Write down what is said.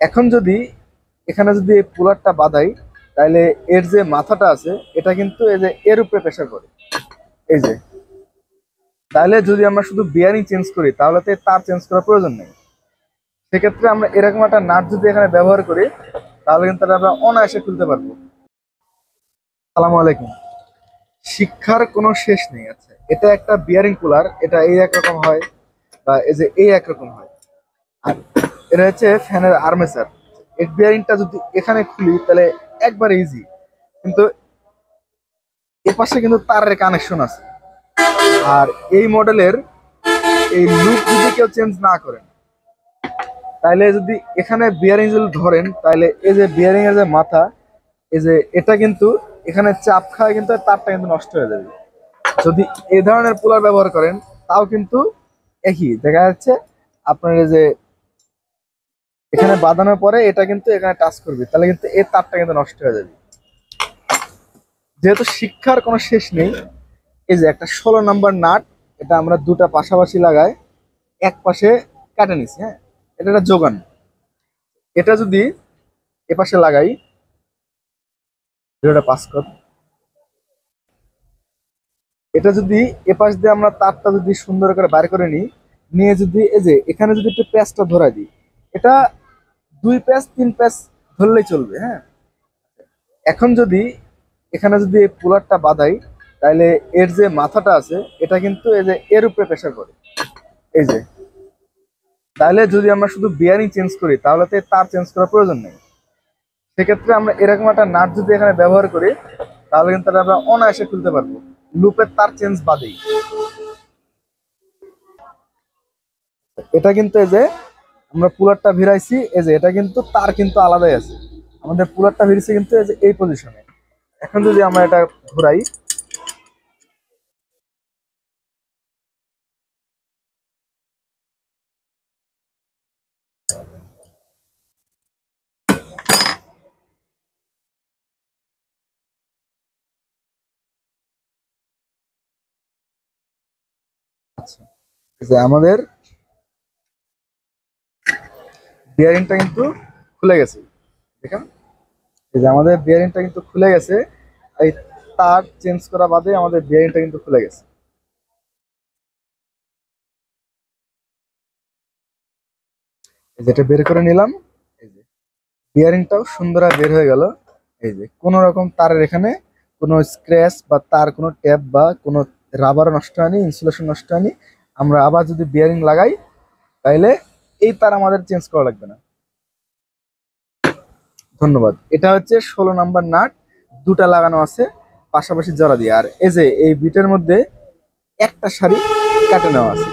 এখন যদি এখানে যদি এই পুলারটা বাঁধাই, তাহলে এর যে মাথাটা আছে এটা কিন্তু এই যে এর উপরে প্রেসার করে, এই যে। তাহলে যদি আমরা শুধু বিয়ারিং চেঞ্জ করি তাহলে তো তার চেঞ্জ করার প্রয়োজন নেই। সেক্ষেত্রে আমরা এরকম একটা নাট যদি এখানে ব্যবহার করি তাহলে কিন্তু আমরা অনায়াসে খুলতে পারবো। সালামু আলাইকুম। শিক্ষার কোনো শেষ নেই। আচ্ছা, এটা একটা বিয়ারিং কুলার, এটা এই একরকম হয় বা এই যে এই একরকম হয়। আর এটা হচ্ছে ফ্যানের আর্মেচার। এর বিয়ারিংটা যদি এখানে খুলি তাহলে একবার ইজি, কিন্তু এ পাশে কিন্তু তারের কানেকশন আছে। আর এই মডেলের এই লুপ যদি কেউ চেঞ্জ না করেন, তাহলে যদি এখানে বিয়ারিং যদি ধরেন তাহলে এই যে বিয়ারিং এর যে মাথা, এই যে এটা কিন্তু এখানে চাপ খায় কিন্তু তারটা কিন্তু নষ্ট হয়ে যাবে। যদি এই ধরনের পুলার ব্যবহার করেন তাও কিন্তু একই দেখা যাচ্ছে। আপনার এই যে এখানে বাঁধানোর পরে এটা কিন্তু এখানে টাচ করবে, তাহলে কিন্তু এর তারটা কিন্তু নষ্ট হয়ে যাবে। যেহেতু শিক্ষার কোনো শেষ নেই, এই যে একটা 16 নম্বর নাট, এটা আমরা দুটা পাশাপাশি লাগাই, এক পাশে কাটে নিছি। হ্যাঁ, এটা একটা যোগান। এটা যদি এ পাশে লাগাই, এটা পাস কর, এটা যদি এ পাশ দিয়ে আমরা তারটা যদি সুন্দর করে বাইর করে নিই, নিয়ে যদি এই যে এখানে যদি একটু প্যাচটা ধরা দিই, এটা 2 প্যাচ 3 প্যাচ ধরলেই চলবে। হ্যাঁ, এখন যদি এখানে যদি এই পুলারটা বাঁধাই, তাহলে এর যে মাথাটা আছে এটা কিন্তু এই যে এর উপরে প্রেসার করে, এই যে। তাহলে যদি আমরা শুধু বিয়ারিং চেঞ্জ করি তাহলে তো তার চেঞ্জ করার প্রয়োজন নেই। সেক্ষেত্রে আমরা এরকম একটা নাট যদি এখানে ব্যবহার করি তাহলে কিন্তু আমরা অনায়াসে খুলতে পারবো, লুপের তার চেঞ্জ বাদেই। এটা কিন্তু এই যে আমরা পুলারটা ভিড়াইছি, এই যে এটা কিন্তু তার কিন্তু আলাদাই আছে। আমাদের পুলারটা ভিড়ছে কিন্তু এই যে এই পজিশনে। এখন যদি আমরা এটা ঘুরাই, আচ্ছা, এই যে আমাদের বিয়ারিংটা কিন্তু খুলে গেছে, দেখেন। এই যে আমাদের বিয়ারিংটা কিন্তু খুলে গেছে, এই তার চেঞ্জ করা বাদে আমাদের বিয়ারিংটা কিন্তু খুলে গেছে। এই যেটা বের করে নিলাম, এই যে বিয়ারিংটাও সুন্দর বের হয়ে গেল। এই যে কোনো রকম তারের এখানে কোনো স্ক্র্যাচ বা তার কোনো ট্যাপ বা কোনো রাবার নষ্ট হয়নি, ইনসুলেশন নষ্ট হয়নি। আমরা আবার যদি বিয়ারিং লাগাই তাইলে এই তার আমাদের চেঞ্জ করা লাগবে না। ধন্যবাদ। এটা হচ্ছে 16 নম্বর নাট, দুটা লাগানো আছে পাশাপাশি জোড়া দিয়ে। আর এই যে এই বিটের মধ্যে একটা শাড়ি কাটে নেওয়া আছে।